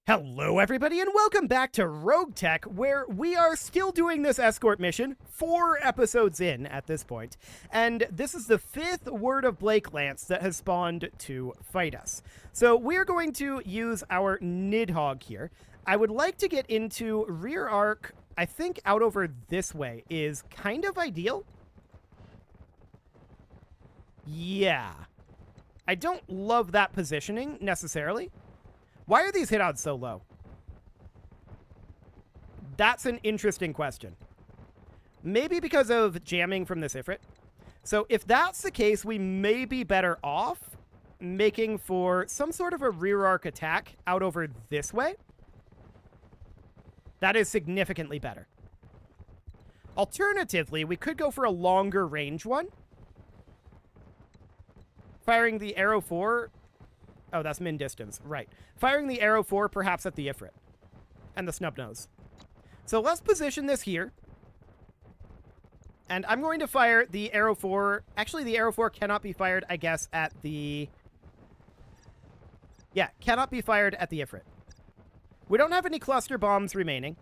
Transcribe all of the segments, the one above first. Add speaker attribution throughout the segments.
Speaker 1: Hello everybody and welcome back to RogueTech, where we are still doing this escort mission, 4 episodes in at this point, and this is the 5th Word of Blake Lance that has spawned to fight us. So we're going to use our Nidhogg here. I would like to get into rear arc. I think out over this way is kind of ideal. Yeah. I don't love that positioning necessarily. Why are these hit odds so low? That's an interesting question. Maybe because of jamming from this Ifrit. So if that's the case, we may be better off making for some sort of a rear arc attack out over this way. That is significantly better. Alternatively, we could go for a longer range one. Firing the arrow 4... Oh, that's min distance. Right. Firing the arrow 4 perhaps at the Ifrit. And the snub nose. So let's position this here. And I'm going to fire the arrow 4. Actually, the arrow 4 cannot be fired, I guess, at the... Yeah, cannot be fired at the Ifrit. We don't have any cluster bombs remaining.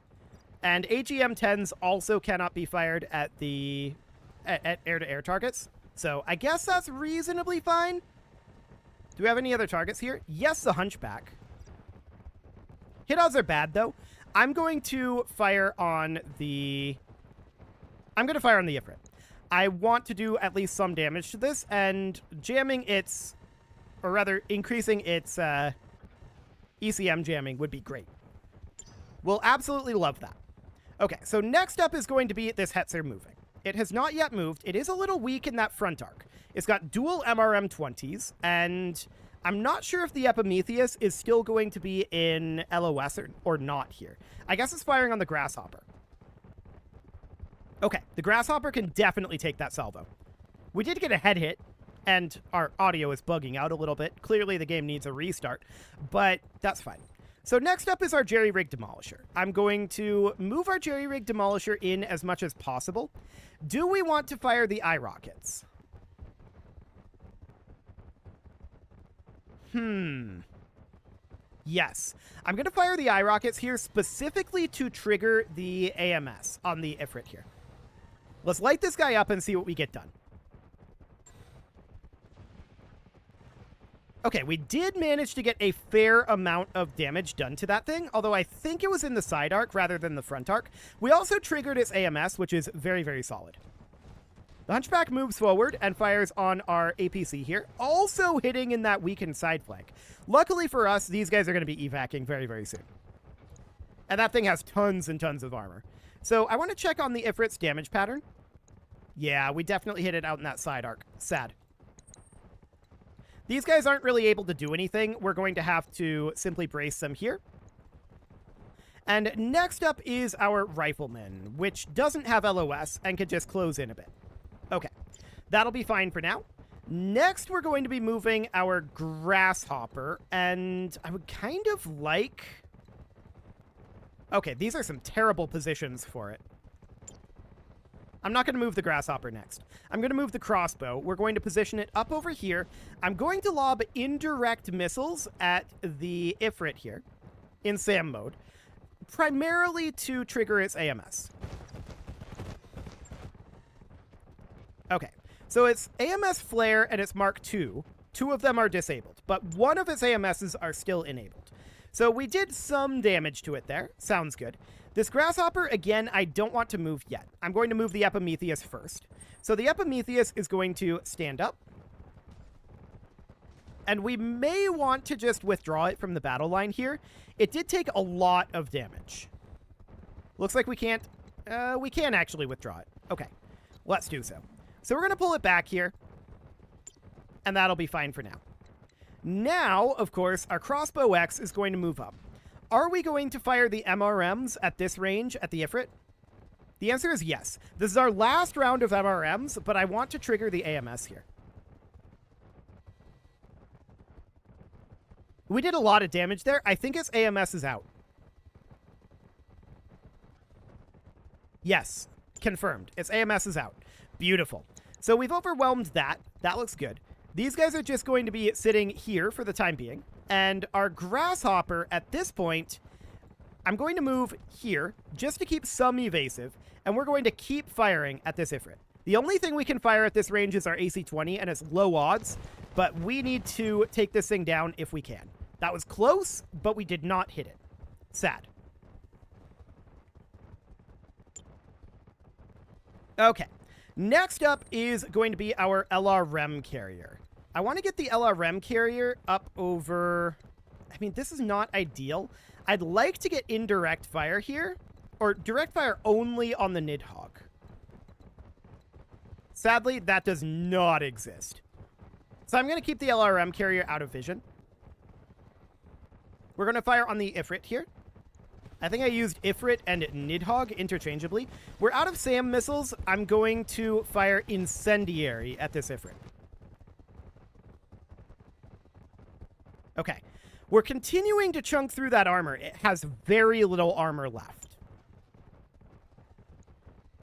Speaker 1: And AGM-10s also cannot be fired at the... at air-to-air targets. So I guess that's reasonably fine. Do we have any other targets here? Yes, the Hunchback. Hit odds are bad, though. I'm going to fire on the... I'm going to fire on the Ifrit. I want to do at least some damage to this, and jamming its... Or rather, increasing its ECM jamming would be great. We'll absolutely love that. Okay, so next up is going to be this Hetzer moving. It has not yet moved. It is a little weak in that front arc. It's got dual MRM-20s, and I'm not sure if the Epimetheus is still going to be in LOS or not here. I guess it's firing on the Grasshopper. Okay, the Grasshopper can definitely take that salvo. We did get a head hit, and our audio is bugging out a little bit. Clearly the game needs a restart, but that's fine. So next up is our Jerry-Rig Demolisher. I'm going to move our Jerry-Rig Demolisher in as much as possible. Do we want to fire the eye rockets? Yes. I'm going to fire the eye rockets here specifically to trigger the AMS on the Ifrit here. Let's light this guy up and see what we get done. Okay, we did manage to get a fair amount of damage done to that thing, although I think it was in the side arc rather than the front arc. We also triggered its AMS, which is very, very solid. The Hunchback moves forward and fires on our APC here, also hitting in that weakened side flank. Luckily for us, these guys are going to be evacing very, very soon. And that thing has tons and tons of armor. So I want to check on the Ifrit's damage pattern. Yeah, we definitely hit it out in that side arc. Sad. These guys aren't really able to do anything. We're going to have to simply brace them here. And next up is our Rifleman, which doesn't have LOS and can just close in a bit. Okay, that'll be fine for now. Next, we're going to be moving our Grasshopper, and I would kind of like... Okay, these are some terrible positions for it. I'm not going to move the Grasshopper next. I'm going to move the Crossbow. We're going to position it up over here. I'm going to lob indirect missiles at the Ifrit here in SAM mode, primarily to trigger its AMS. Okay, so it's AMS Flare and it's Mark II. 2 of them are disabled, but 1 of its AMSs are still enabled. So we did some damage to it there. Sounds good. This Grasshopper, again, I don't want to move yet. I'm going to move the Epimetheus first. So the Epimetheus is going to stand up. And we may want to just withdraw it from the battle line here. It did take a lot of damage. Looks like we can't... we can actually withdraw it. Okay, let's do so. So we're going to pull it back here. And that'll be fine for now. Now, of course, our Crossbow X is going to move up. Are we going to fire the MRMs at this range at the Ifrit? The answer is yes. This is our last round of MRMs, but I want to trigger the AMS here. We did a lot of damage there. I think its AMS is out. Yes, confirmed. Its AMS is out. Beautiful. So we've overwhelmed that. That looks good. These guys are just going to be sitting here for the time being. And our Grasshopper, at this point, I'm going to move here just to keep some evasive, and we're going to keep firing at this Ifrit. The only thing we can fire at this range is our AC-20, and it's low odds, but we need to take this thing down if we can. That was close, but we did not hit it. Sad. Okay. Next up is going to be our LRM carrier. I want to get the LRM carrier up over... I mean, this is not ideal. I'd like to get indirect fire here, or direct fire only on the Nidhogg. Sadly, that does not exist. So I'm going to keep the LRM carrier out of vision. We're going to fire on the Ifrit here. I think I used Ifrit and Nidhogg interchangeably. We're out of SAM missiles. I'm going to fire Incendiary at this Ifrit. Okay. We're continuing to chunk through that armor. It has very little armor left.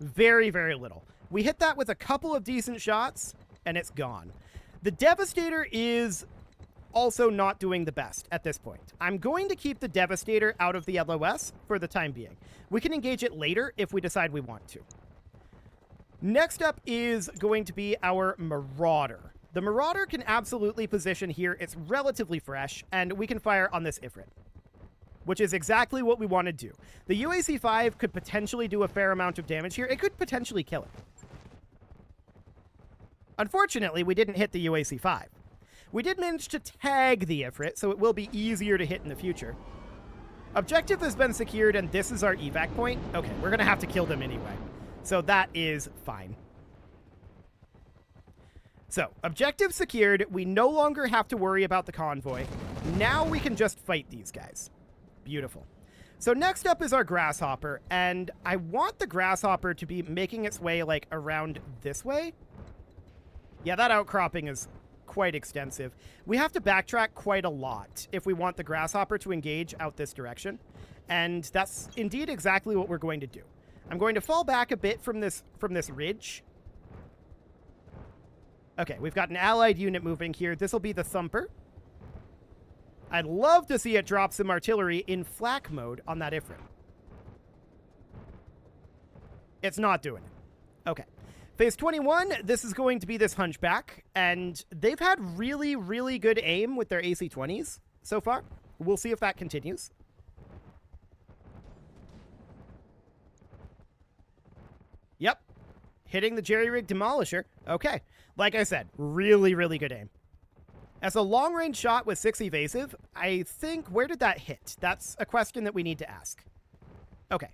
Speaker 1: Very, very little. We hit that with a couple of decent shots, and it's gone. The Devastator is also not doing the best at this point. I'm going to keep the Devastator out of the LOS for the time being. We can engage it later if we decide we want to. Next up is going to be our Marauder. The Marauder can absolutely position here. It's relatively fresh, and we can fire on this Ifrit, which is exactly what we want to do. The UAC-5 could potentially do a fair amount of damage here. It could potentially kill it. Unfortunately, we didn't hit the UAC-5. We did manage to tag the Ifrit, so it will be easier to hit in the future. Objective has been secured, and this is our evac point. Okay, we're going to have to kill them anyway. So that is fine. So, objective secured. We no longer have to worry about the convoy. Now we can just fight these guys. Beautiful. So next up is our Grasshopper, and I want the Grasshopper to be making its way, like, around this way. Yeah, that outcropping is quite extensive. We have to backtrack quite a lot if we want the Grasshopper to engage out this direction, and that's indeed exactly what we're going to do. I'm going to fall back a bit from this ridge. Okay, we've got an allied unit moving here. This will be the Thumper. I'd love to see it drop some artillery in flak mode on that Ifrit. It's not doing it. Okay. Phase 21, this is going to be this Hunchback, and they've had really, really good aim with their AC-20s so far. We'll see if that continues. Yep. Hitting the jerry-rig Demolisher. Okay. Like I said, really, really good aim. As a long-range shot with 6 evasive, I think, where did that hit? That's a question that we need to ask. Okay.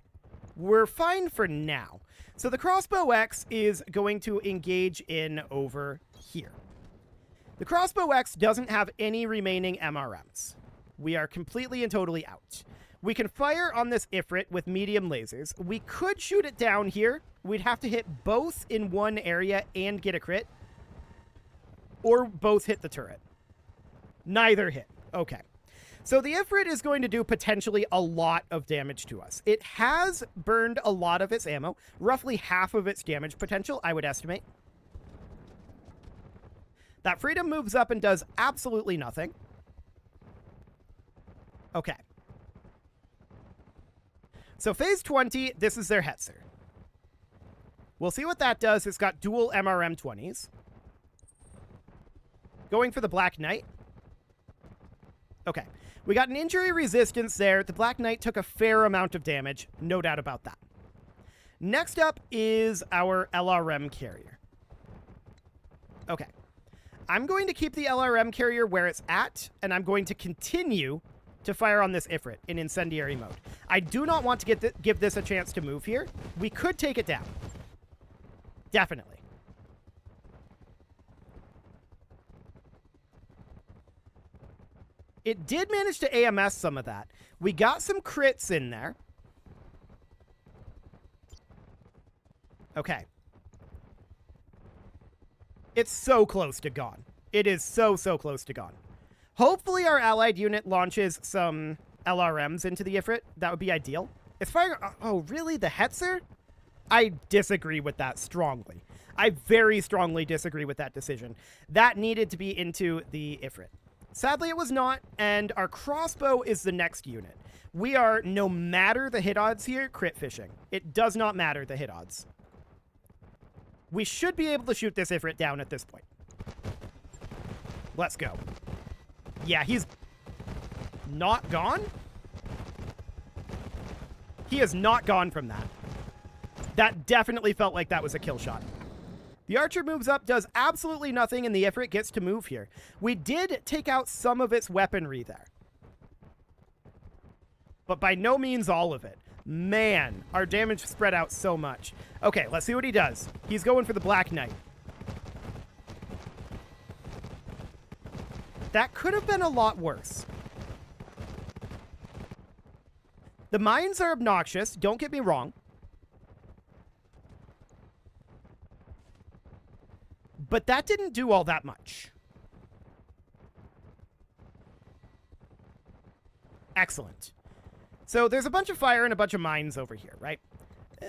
Speaker 1: We're fine for now. So the Crossbow X is going to engage in over here. The Crossbow X doesn't have any remaining MRMs. We are completely and totally out. We can fire on this Ifrit with medium lasers. We could shoot it down here. We'd have to hit both in one area and get a crit. Or both hit the turret. Neither hit. Okay. So the Ifrit is going to do potentially a lot of damage to us. It has burned a lot of its ammo. Roughly half of its damage potential, I would estimate. That Freedom moves up and does absolutely nothing. Okay. So phase 20, this is their Hetzer. We'll see what that does. It's got dual MRM-20s. Going for the Black Knight. Okay. We got an injury resistance there. The Black Knight took a fair amount of damage. No doubt about that. Next up is our LRM carrier. Okay. I'm going to keep the LRM carrier where it's at, and I'm going to continue to fire on this Ifrit in incendiary mode. I do not want to give this a chance to move here. We could take it down. Definitely. It did manage to AMS some of that. We got some crits in there. Okay. It's so close to gone. It is so, so close to gone. Hopefully our allied unit launches some LRMs into the Ifrit. That would be ideal. It's firing... Oh, really? The Hetzer? I disagree with that strongly. I very strongly disagree with that decision. That needed to be into the Ifrit. Sadly, it was not, and our crossbow is the next unit. We are, no matter the hit odds here, crit fishing. It does not matter the hit odds. We should be able to shoot this Ifrit down at this point. Let's go. Yeah, he's not gone? He is not gone from that. That definitely felt like that was a kill shot. The archer moves up, does absolutely nothing, and the Ifrit gets to move here. We did take out some of its weaponry there, but by no means all of it. Man, our damage spread out so much. Okay, let's see what he does. He's going for the Black Knight. That could have been a lot worse. The mines are obnoxious, don't get me wrong. But that didn't do all that much. Excellent. So there's a bunch of fire and a bunch of mines over here, right?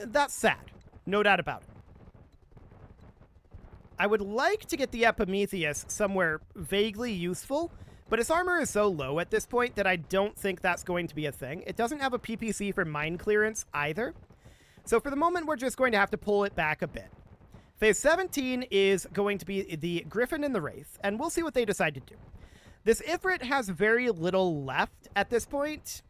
Speaker 1: That's sad. No doubt about it. I would like to get the Epimetheus somewhere vaguely useful, but its armor is so low at this point that I don't think that's going to be a thing. It doesn't have a PPC for mine clearance either. So for the moment, we're just going to have to pull it back a bit. Phase 17 is going to be the Griffin and the Wraith, and we'll see what they decide to do. This Ifrit has very little left at this point.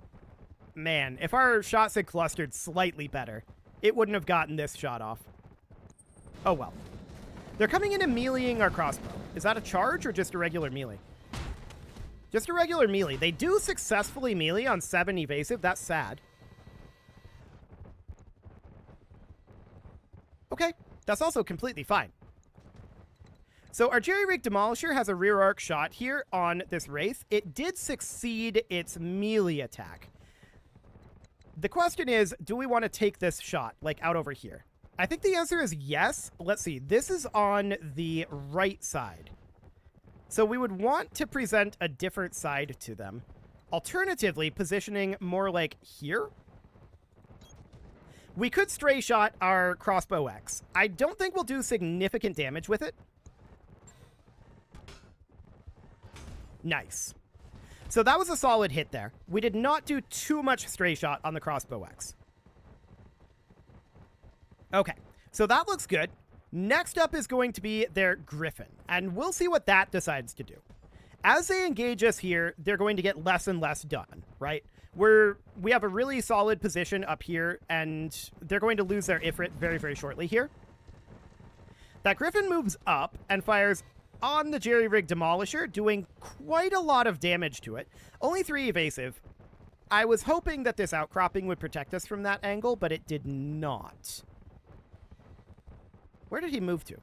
Speaker 1: Man, if our shots had clustered slightly better, it wouldn't have gotten this shot off. Oh well. They're coming in and meleeing our crossbow. Is that a charge or just a regular melee? Just a regular melee. They do successfully melee on 7 evasive. That's sad. Okay, that's also completely fine. So our jerry-rig Demolisher has a rear arc shot here on this Wraith. It did succeed its melee attack. The question is, do we want to take this shot, like, out over here? I think the answer is yes. Let's see. This is on the right side. So we would want to present a different side to them. Alternatively, positioning more like here. We could stray shot our crossbow X. I don't think we'll do significant damage with it. Nice. So that was a solid hit there. We did not do too much stray shot on the crossbow X. Okay, so that looks good. Next up is going to be their Griffin, and we'll see what that decides to do. As they engage us here, they're going to get less and less done, right? We have a really solid position up here, and they're going to lose their Ifrit very, very shortly here. That Griffin moves up and fires on the jerry-rig Demolisher, doing quite a lot of damage to it. Only 3 evasive. I was hoping that this outcropping would protect us from that angle, but it did not. Where did he move to?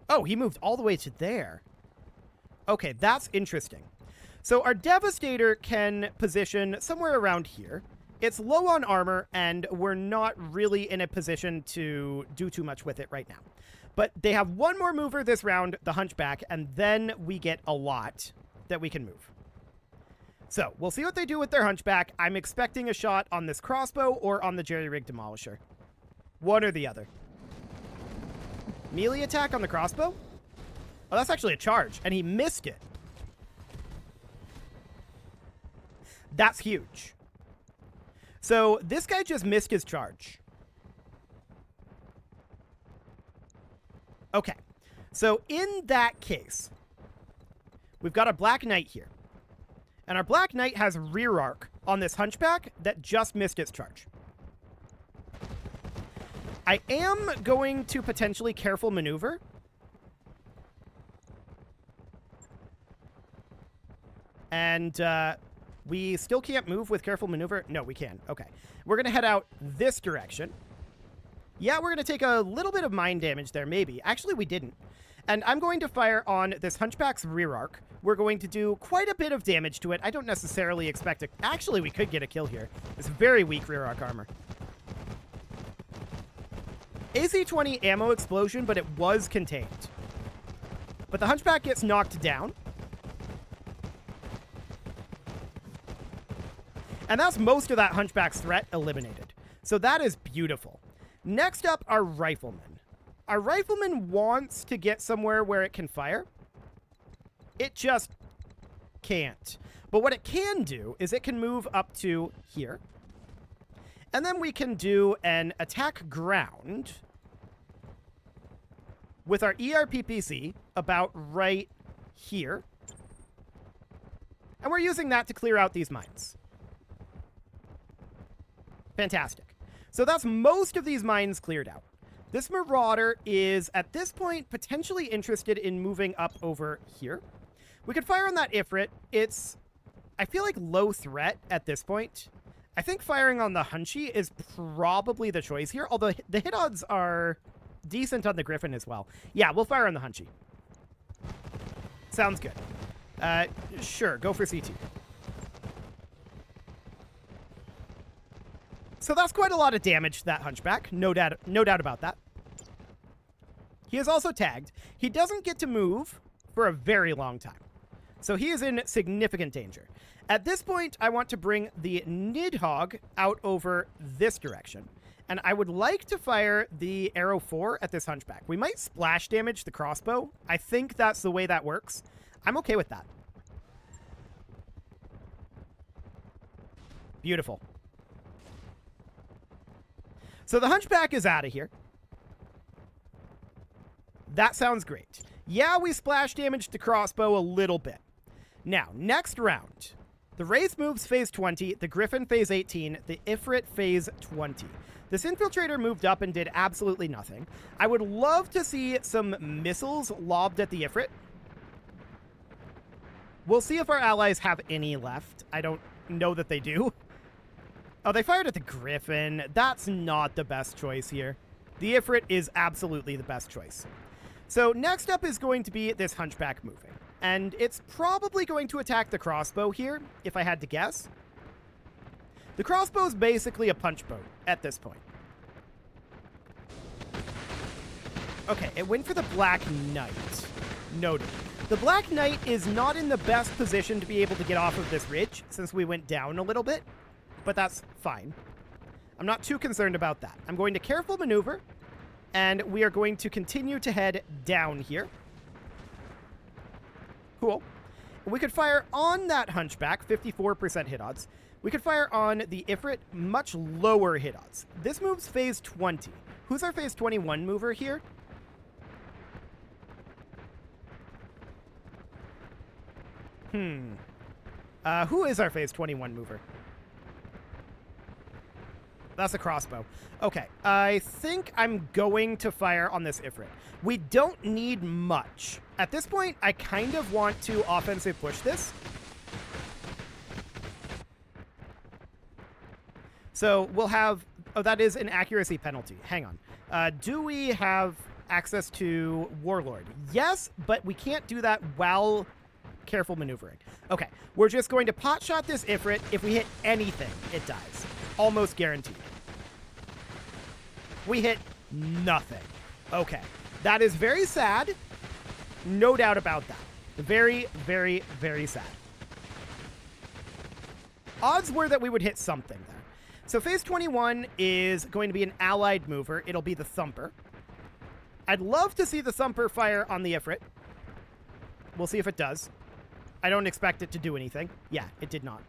Speaker 1: Oh, he moved all the way to there. Okay, that's interesting. So our Devastator can position somewhere around here. It's low on armor, and we're not really in a position to do too much with it right now. But they have one more mover this round, the Hunchback, and then we get a lot that we can move. So we'll see what they do with their Hunchback. I'm expecting a shot on this crossbow or on the jerry-rig Demolisher. One or the other. Melee attack on the crossbow? Oh, that's actually a charge, and he missed it. That's huge. So this guy just missed his charge. Okay, so in that case, we've got a Black Knight here. And our Black Knight has rear arc on this Hunchback that just missed its charge. I am going to potentially careful maneuver. And we still can't move with careful maneuver. No, we can. Okay. We're going to head out this direction. Yeah, we're going to take a little bit of mine damage there, maybe. Actually, we didn't. And I'm going to fire on this Hunchback's rear arc. We're going to do quite a bit of damage to it. I don't necessarily expect it. Actually, we could get a kill here. It's very weak rear arc armor. AC-20 ammo explosion, but it was contained. But the Hunchback gets knocked down. And that's most of that Hunchback's threat eliminated. So that is beautiful. Next up, our Rifleman. Our Rifleman wants to get somewhere where it can fire. It just can't. But what it can do is it can move up to here. And then we can do an attack ground with our ERPPC about right here. And we're using that to clear out these mines. Fantastic. So that's most of these mines cleared out. This Marauder is, at this point, potentially interested in moving up over here. We could fire on that Ifrit. It's, I feel like, low threat at this point. I think firing on the Hunchy is probably the choice here, although the hit odds are decent on the Griffin as well. Yeah, we'll fire on the Hunchy. Sounds good. Sure, go for CT. So that's quite a lot of damage to that Hunchback. No doubt about that. He is also tagged. He doesn't get to move for a very long time. So he is in significant danger. At this point, I want to bring the Nidhogg out over this direction. And I would like to fire the Arrow 4 at this Hunchback. We might splash damage the crossbow. I think that's the way that works. I'm okay with that. Beautiful. So the Hunchback is out of here. That sounds great. Yeah, we splash damaged the crossbow a little bit. Now, next round. The Wraith moves phase 20, the Griffin phase 18, the Ifrit phase 20. This Infiltrator moved up and did absolutely nothing. I would love to see some missiles lobbed at the Ifrit. We'll see if our allies have any left. I don't know that they do. Oh, they fired at the Griffin. That's not the best choice here. The Ifrit is absolutely the best choice. So next up is going to be this Hunchback moving. And it's probably going to attack the crossbow here, if I had to guess. The crossbow is basically a punch boat at this point. Okay, it went for the Black Knight. Noted. The Black Knight is not in the best position to be able to get off of this ridge, since we went down a little bit. But that's fine. I'm not too concerned about that. I'm going to careful maneuver, and we are going to continue to head down here. Cool. We could fire on that Hunchback, 54% hit odds. We could fire on the Ifrit, much lower hit odds. This moves phase 20. Who's our phase 21 mover here? Who is our phase 21 mover? That's a crossbow. Okay, I think I'm going to fire on this Ifrit. We don't need much. At this point, I kind of want to offensive push this. So we'll have... Oh, that is an accuracy penalty. Hang on. Do we have access to Warlord? Yes, but we can't do that while careful maneuvering. Okay, we're just going to pot shot this Ifrit. If we hit anything, it dies. Almost guaranteed. We hit nothing. Okay. That is very sad. No doubt about that. Very, very, very sad. Odds were that we would hit something there. So phase 21 is going to be an allied mover. It'll be the Thumper. I'd love to see the Thumper fire on the Ifrit. We'll see if it does. I don't expect it to do anything. Yeah, it did not.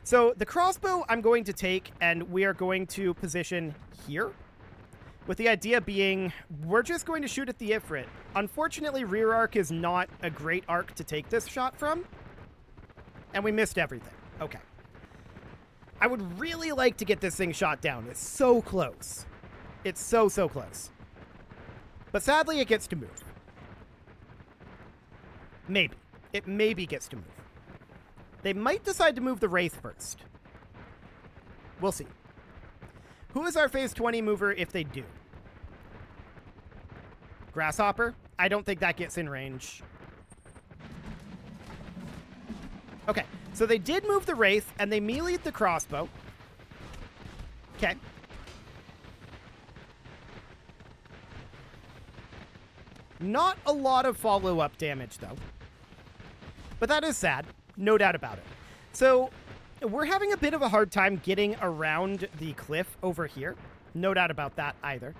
Speaker 1: So the crossbow I'm going to take, and we are going to position here. With the idea being, we're just going to shoot at the Ifrit. Unfortunately, rear arc is not a great arc to take this shot from. And we missed everything. Okay. I would really like to get this thing shot down. It's so close. It's so, so close. But sadly, it gets to move. Maybe. It maybe gets to move. They might decide to move the Wraith first. We'll see. Who is our phase 20 mover if they do? Grasshopper? I don't think that gets in range. Okay, so they did move the Wraith, and they meleeed the crossbow. Okay. Not a lot of follow-up damage, though. But that is sad. No doubt about it. So we're having a bit of a hard time getting around the cliff over here. No doubt about that either.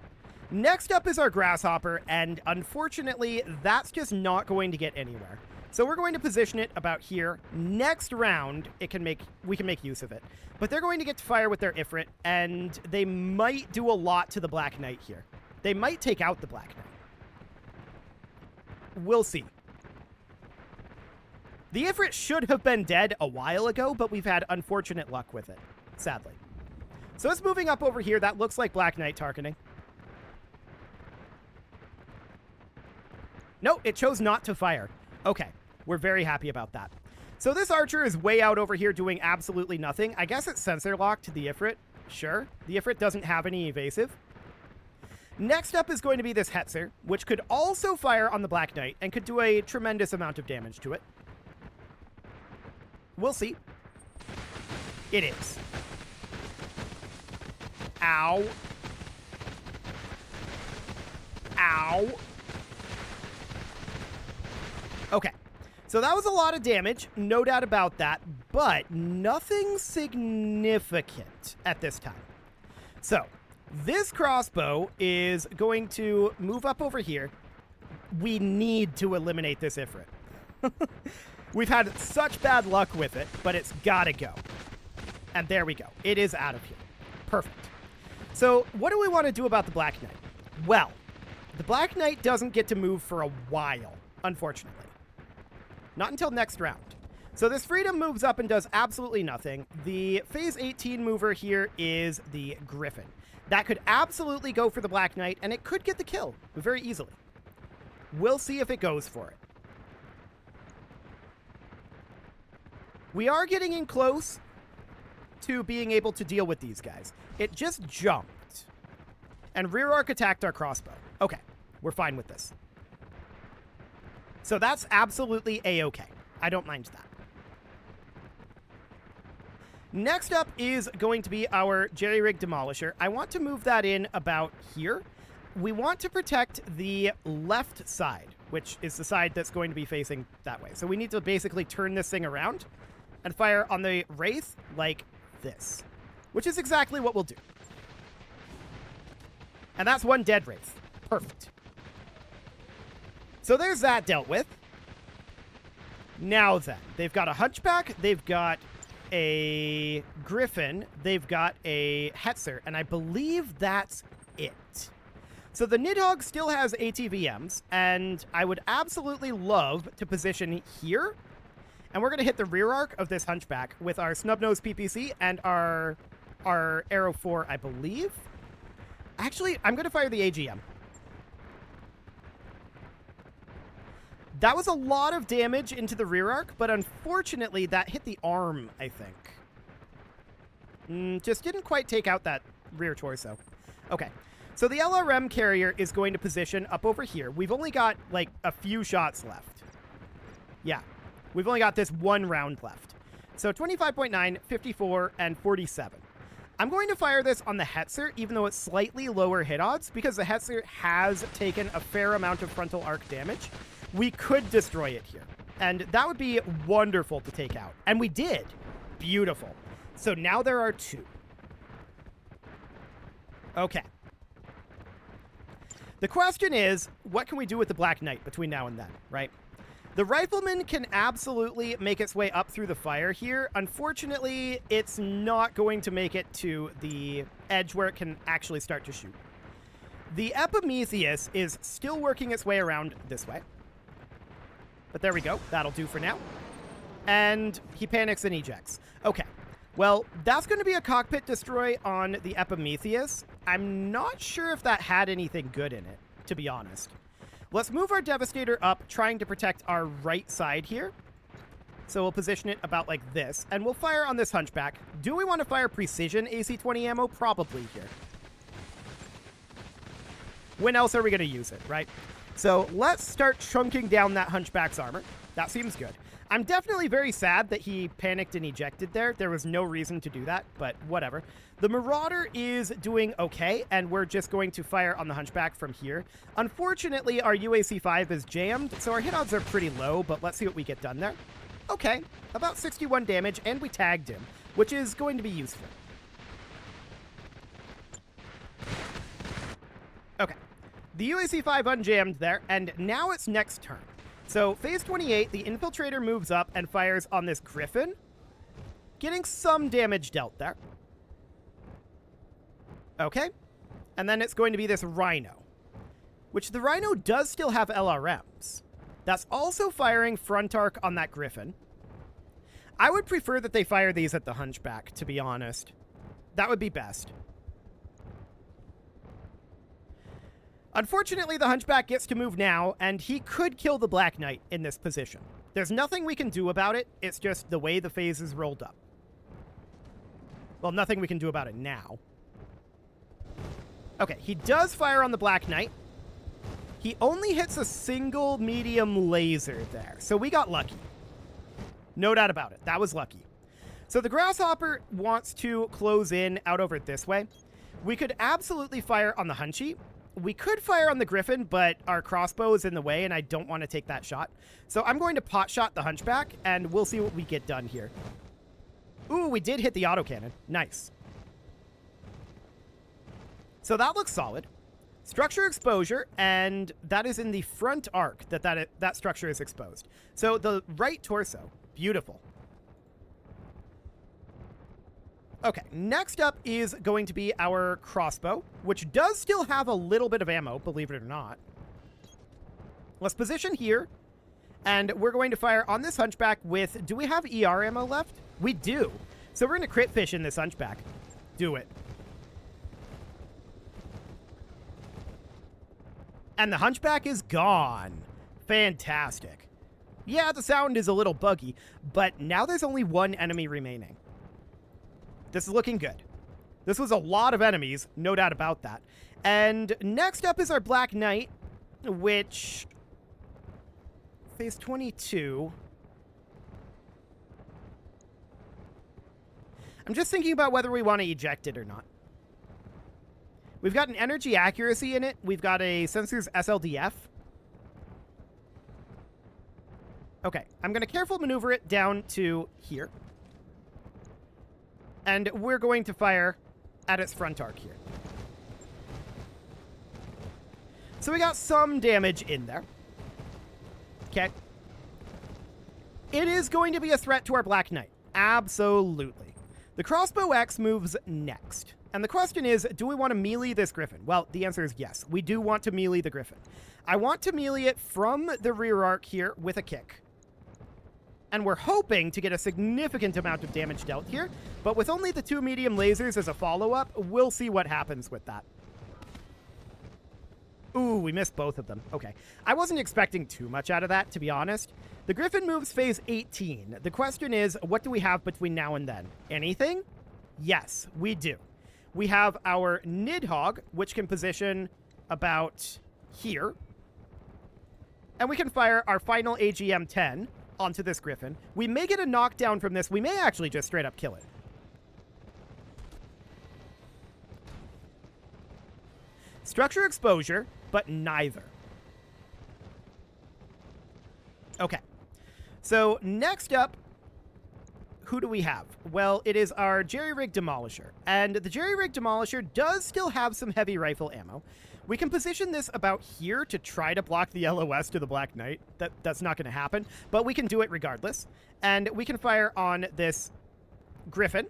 Speaker 1: Next up is our Grasshopper, and unfortunately, that's just not going to get anywhere. So we're going to position it about here. Next round, we can make use of it. But they're going to get to fire with their Ifrit, and they might do a lot to the Black Knight here. They might take out the Black Knight. We'll see. The Ifrit should have been dead a while ago, but we've had unfortunate luck with it, sadly. So it's moving up over here. That looks like Black Knight targeting. No, it chose not to fire. Okay, we're very happy about that. So this archer is way out over here doing absolutely nothing. I guess it's sensor locked to the Ifrit. Sure. The Ifrit doesn't have any evasive. Next up is going to be this Hetzer, which could also fire on the Black Knight and could do a tremendous amount of damage to it. We'll see. It is. Ow. Ow. Okay. So that was a lot of damage, no doubt about that, but nothing significant at this time. So this crossbow is going to move up over here. We need to eliminate this Ifrit. We've had such bad luck with it, but it's gotta go. And there we go. It is out of here. Perfect. So what do we want to do about the Black Knight? Well, the Black Knight doesn't get to move for a while, unfortunately. Not until next round. So this Freedom moves up and does absolutely nothing. The Phase 18 mover here is the Griffin. That could absolutely go for the Black Knight, and it could get the kill very easily. We'll see if it goes for it. We are getting in close to being able to deal with these guys. It just jumped. And rear arc attacked our crossbow. Okay, we're fine with this. So that's absolutely a-okay. I don't mind that. Next up is going to be our jerry-rig demolisher. I want to move that in about here. We want to protect the left side, which is the side that's going to be facing that way. So we need to basically turn this thing around and fire on the Wraith like this, which is exactly what we'll do. And that's one dead Wraith. Perfect. So there's that dealt with. Now then, they've got a Hunchback, they've got a Griffin, they've got a Hetzer, and I believe that's it. So the Nidhogg still has ATVMs, and I would absolutely love to position here. And we're going to hit the rear arc of this Hunchback with our Snubnose PPC and our Arrow 4, I believe. Actually, I'm going to fire the AGM. That was a lot of damage into the rear arc, but unfortunately that hit the arm, I think. Just didn't quite take out that rear torso. Okay, so the LRM carrier is going to position up over here. We've only got, like, a few shots left. Yeah, we've only got this one round left. So 25.9, 54, and 47. I'm going to fire this on the Hetzer, even though it's slightly lower hit odds, because the Hetzer has taken a fair amount of frontal arc damage. We could destroy it here, and that would be wonderful to take out. And we did. Beautiful. So now there are two. Okay. The question is, what can we do with the Black Knight between now and then, right? The Rifleman can absolutely make its way up through the fire here. Unfortunately, it's not going to make it to the edge where it can actually start to shoot. The Epimetheus is still working its way around this way. But there we go. That'll do for now. And he panics and ejects. Okay. Well, that's going to be a cockpit destroy on the Epimetheus. I'm not sure if that had anything good in it, to be honest. Let's move our Devastator up, trying to protect our right side here. So we'll position it about like this, and we'll fire on this Hunchback. Do we want to fire precision AC-20 ammo? Probably here. When else are we going to use it, right? So let's start chunking down that Hunchback's armor. That seems good. I'm definitely very sad that he panicked and ejected there. There was no reason to do that, but whatever. The Marauder is doing okay, and we're just going to fire on the Hunchback from here. Unfortunately, our UAC-5 is jammed, so our hit odds are pretty low, but let's see what we get done there. Okay, about 61 damage, and we tagged him, which is going to be useful. Okay. The UAC-5 unjammed there, and now it's next turn. So phase 28, the infiltrator moves up and fires on this Griffin, getting some damage dealt there. Okay. And then it's going to be this Rhino, which the Rhino does still have LRMs. That's also firing front arc on that Griffin. I would prefer that they fire these at the Hunchback, to be honest. That would be best. Unfortunately, the Hunchback gets to move now, and he could kill the Black Knight in this position. There's nothing we can do about it. It's just the way the phase is rolled up. Well, nothing we can do about it now. Okay, he does fire on the Black Knight. He only hits a single medium laser there, so we got lucky. No doubt about it. That was lucky. So the Grasshopper wants to close in out over this way. We could absolutely fire on the Hunchy. We could fire on the Griffin, but our crossbow is in the way, and I don't want to take that shot. So I'm going to pot shot the Hunchback, and we'll see what we get done here. Ooh, we did hit the autocannon. Nice. So that looks solid. Structure exposure, and that is in the front arc that structure is exposed. So the right torso. Beautiful. Okay, next up is going to be our crossbow, which does still have a little bit of ammo, believe it or not. Let's position here, and we're going to fire on this Hunchback with... Do we have ER ammo left? We do. So we're going to crit fish in this Hunchback. Do it. And the Hunchback is gone. Fantastic. Yeah, the sound is a little buggy, but now there's only one enemy remaining. This is looking good. This was a lot of enemies, no doubt about that. And next up is our Black Knight, which... Phase 22... I'm just thinking about whether we want to eject it or not. We've got an energy accuracy in it. We've got a sensors SLDF. Okay, I'm going to careful maneuver it down to here. And we're going to fire at its front arc here. So we got some damage in there. Okay. It is going to be a threat to our Black Knight. Absolutely. The Crossbow X moves next. And the question is, do we want to melee this Griffin? Well, the answer is yes. We do want to melee the Griffin. I want to melee it from the rear arc here with a kick. And we're hoping to get a significant amount of damage dealt here. But with only the 2 medium lasers as a follow-up, we'll see what happens with that. Ooh, we missed both of them. Okay. I wasn't expecting too much out of that, to be honest. The Griffin moves phase 18. The question is, what do we have between now and then? Anything? Yes, we do. We have our Nidhogg, which can position about here. And we can fire our final AGM-10 onto this Griffin. We may get a knockdown from this. We may actually just straight up kill it. Structure exposure, but neither. Okay. So next up, who do we have? Well, it is our Jerry-Rig Demolisher. And the Jerry-Rig Demolisher does still have some heavy rifle ammo. We can position this about here to try to block the LOS to the Black Knight. That's not going to happen, but we can do it regardless. And we can fire on this Griffin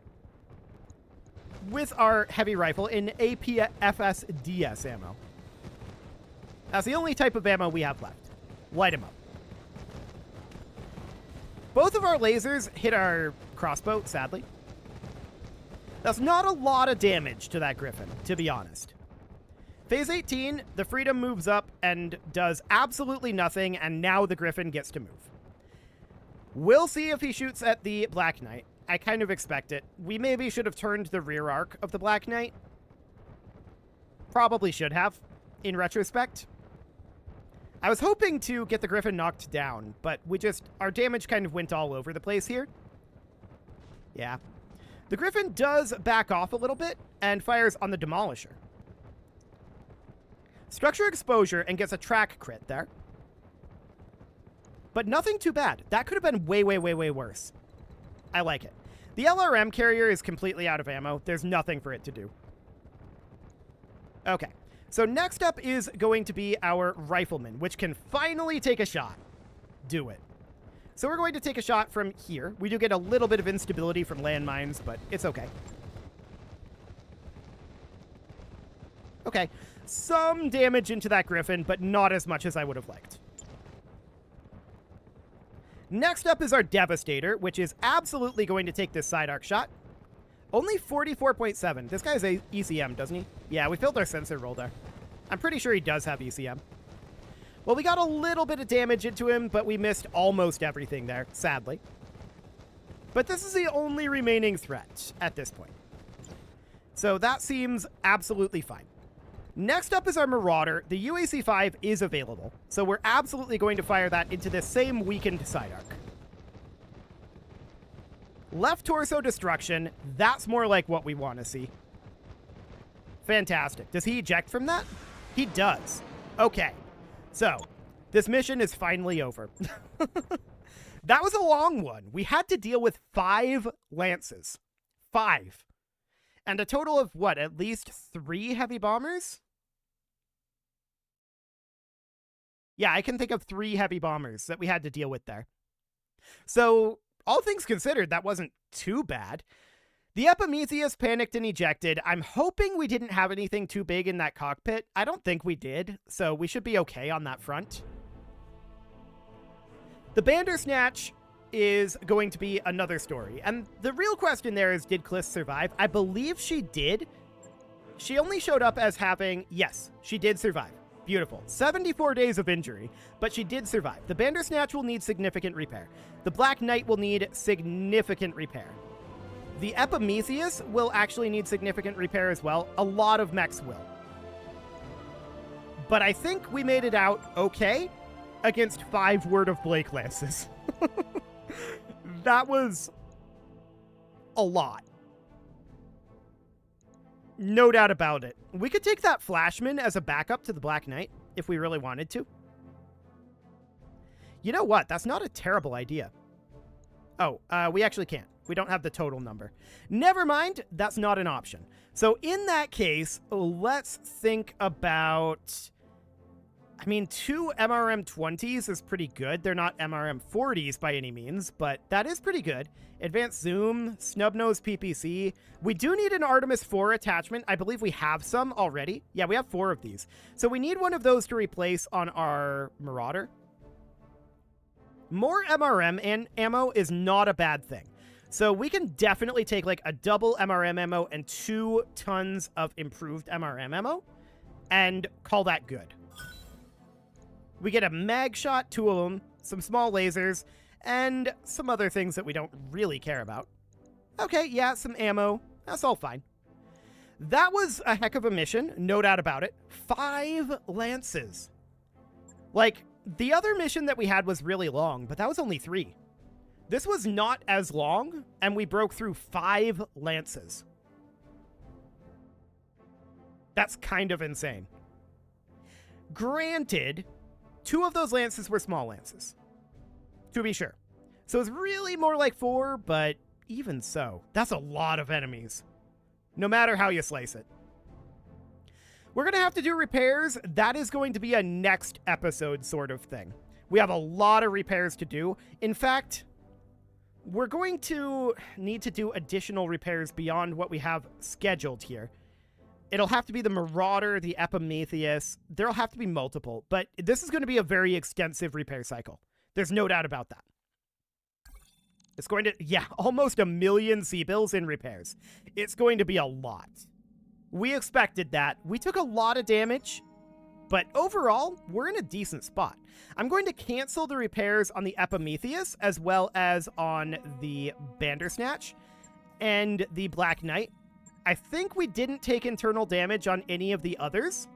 Speaker 1: with our heavy rifle in APFS-DS ammo. That's the only type of ammo we have left. Light him up. Both of our lasers hit our crossbow, sadly. That's not a lot of damage to that Griffin, to be honest. Phase 18, the Freedom moves up and does absolutely nothing, and now the Griffin gets to move. We'll see if he shoots at the Black Knight. I kind of expect it. We maybe should have turned the rear arc of the Black Knight. Probably should have, in retrospect. I was hoping to get the Griffin knocked down, but our damage kind of went all over the place here. Yeah. The Griffin does back off a little bit and fires on the Demolisher. Structure exposure and gets a track crit there. But nothing too bad. That could have been way, way, way, way worse. I like it. The LRM carrier is completely out of ammo. There's nothing for it to do. Okay. So next up is going to be our Rifleman, which can finally take a shot. do it. So we're going to take a shot from here. We do get a little bit of instability from landmines, but it's okay. Okay, some damage into that Griffin, but not as much as I would have liked. Next up is our Devastator, which is absolutely going to take this side arc shot. Only 44.7. This guy has a ECM, doesn't he? Yeah, we filled our sensor roll there. I'm pretty sure he does have ECM. Well, we got a little bit of damage into him, but we missed almost everything there, sadly. But this is the only remaining threat at this point. So that seems absolutely fine. Next up is our Marauder. The UAC-5 is available, so we're absolutely going to fire that into the same weakened side arc. Left torso destruction, that's more like what we want to see. Fantastic. Does he eject from that? He does. Okay. So, this mission is finally over. That was a long one. We had to deal with 5 lances. 5. And a total of, what, at least 3 heavy bombers? Yeah, I can think of 3 heavy bombers that we had to deal with there. So, all things considered, that wasn't too bad. The Epimetheus panicked and ejected. I'm hoping we didn't have anything too big in that cockpit. I don't think we did, so we should be okay on that front. The Bandersnatch is going to be another story. And the real question there is, did Kliss survive? I believe she did. She only showed up as having... Yes, she did survive. Beautiful. 74 days of injury, but she did survive. The Bandersnatch will need significant repair. The Black Knight will need significant repair. The Epimetheus will actually need significant repair as well. A lot of mechs will. But I think we made it out okay against 5 Word of Blake lances. That was a lot. No doubt about it. We could take that Flashman as a backup to the Black Knight if we really wanted to. You know what? That's not a terrible idea. Oh, we actually can't. We don't have the total number. Never mind. That's not an option. So in that case, let's think about... I mean, 2 MRM-20s is pretty good. They're not MRM-40s by any means, but that is pretty good. Advanced Zoom, Snub-Nose PPC. We do need an Artemis 4 attachment. I believe we have some already. Yeah, we have 4 of these. So we need one of those to replace on our Marauder. More MRM and ammo is not a bad thing. So we can definitely take like a double MRM ammo and 2 tons of improved MRM ammo and call that good. We get a mag shot, 2 of them, some small lasers, and some other things that we don't really care about. Okay, yeah, some ammo. That's all fine. That was a heck of a mission, no doubt about it. 5 lances. Like, the other mission that we had was really long, but that was only 3. This was not as long, and we broke through 5 lances. That's kind of insane. Granted, 2 of those lances were small lances, to be sure. So it's really more like 4, but even so, that's a lot of enemies, no matter how you slice it. We're going to have to do repairs. That is going to be a next episode sort of thing. We have a lot of repairs to do. In fact, we're going to need to do additional repairs beyond what we have scheduled here. It'll have to be the Marauder, the Epimetheus. There'll have to be multiple, but this is going to be a very extensive repair cycle. There's no doubt about that. It's going to, yeah, almost 1 million C-bills in repairs. It's going to be a lot. We expected that. We took a lot of damage, but overall, we're in a decent spot. I'm going to cancel the repairs on the Epimetheus as well as on the Bandersnatch and the Black Knight. I think we didn't take internal damage on any of the others.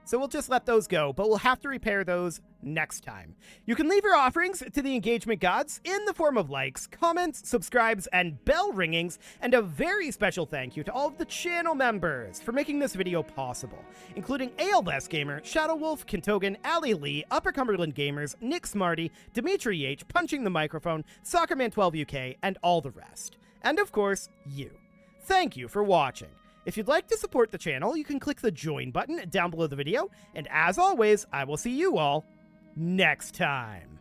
Speaker 1: So we'll just let those go, but we'll have to repair those next time. You can leave your offerings to the engagement gods in the form of likes, comments, subscribes, and bell ringings, and a very special thank you to all of the channel members for making this video possible, including ALS Gamer, Shadow Wolf, Kintogan, Ali Lee, Upper Cumberland Gamers, Nick Smarty, Dimitri H, Punching the Microphone, Soccerman12 UK, and all the rest. And of course, you. Thank you for watching. If you'd like to support the channel, you can click the join button down below the video, and as always, I will see you all next time.